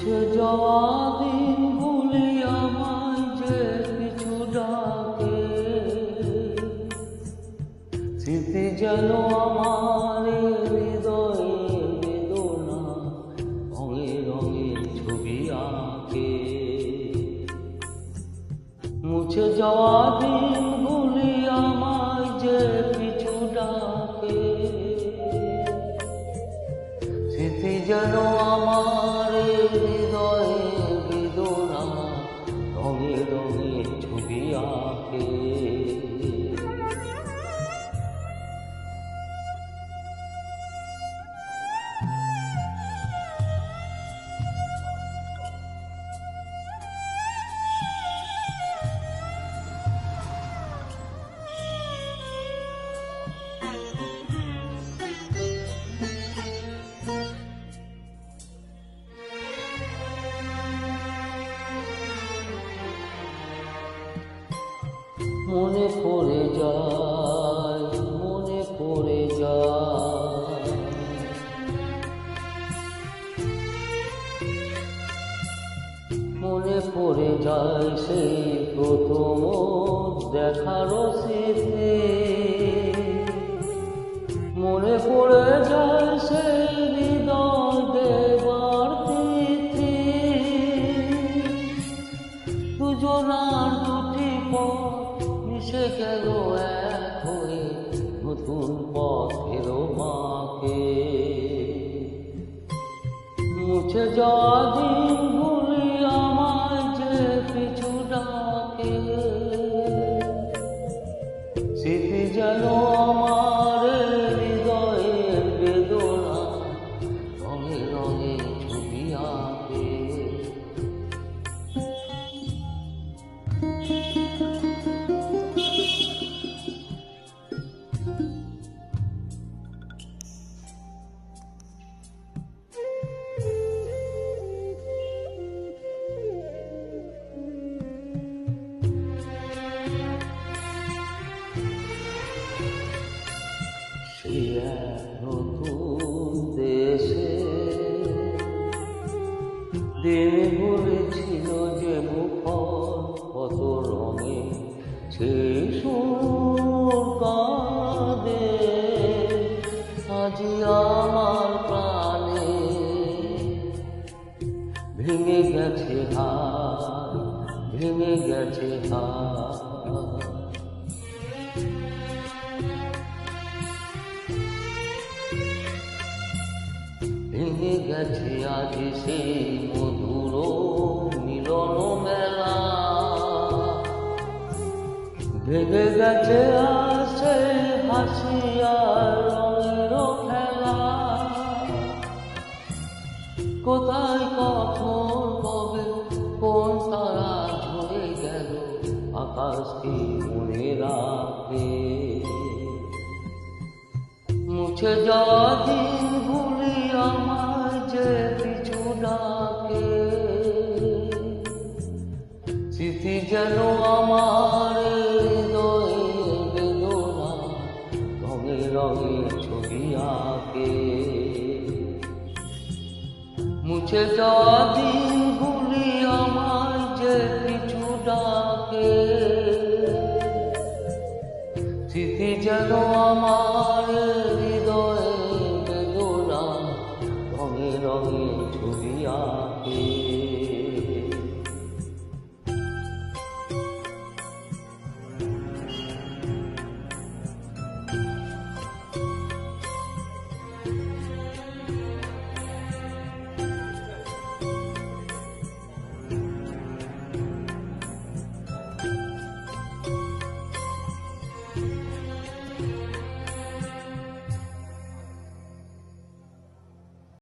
মুছে যাওয়া দিনগুলি আমায় যে পিছু ডাকে, স্মৃতি যেন আমার হৃদয়ে বেদনা রঙে রঙে ছবি আঁকে। মুছে যাওয়া দিনগুলি আমায় যে পিছু ডাকে, স্মৃতি যেন আমার হৃদয়ে বেদনা রঙে রঙে ছবি আঁকে। মনে পড়ে যায়, মনে পড়ে যায়, মনে পড়ে যায় সেই প্রথম দেখার স্মৃতি। মনে পড়ে যায় সেই হৃদয় দেবার তিথি। দুজনার দুটি পথ মিশে গেল এক হয়ে নতুন পথের বাঁকে। মুছে যাওয়া দিনগুলি আমায় যে পিছু ডাকে, স্মৃতি যেন আমার হৃদয়ের বেদনা রঙে রঙে ছবি আঁকে। নতুন দেশে দিনগুলি ছিল যে মুখর কত রঙে, সেই সুর কাঁদে আজি আমার প্রাণে। ভেঙে গেছে হাত, ভেঙে গেছে হাত, ভেঙে গেছে আজ সেই মধুর মিলন মেলা। ভেঙে গেছে আজ সেই হাসি আর রঙের খেলা। কোথায় কখন কবে কোন তারা ঝরে গেল আকাশকে মনে রাখে। মুছে যাওয়া দিনগুলি আমায় যে পিছু ডাকে, স্মৃতি যেন আমার হৃদয়ে বেদনা রঙে রঙে ছবি আঁকে। মুছে যাওয়া দিনগুলি আমায় যে পিছু ডাকে, স্মৃতি যেন আমার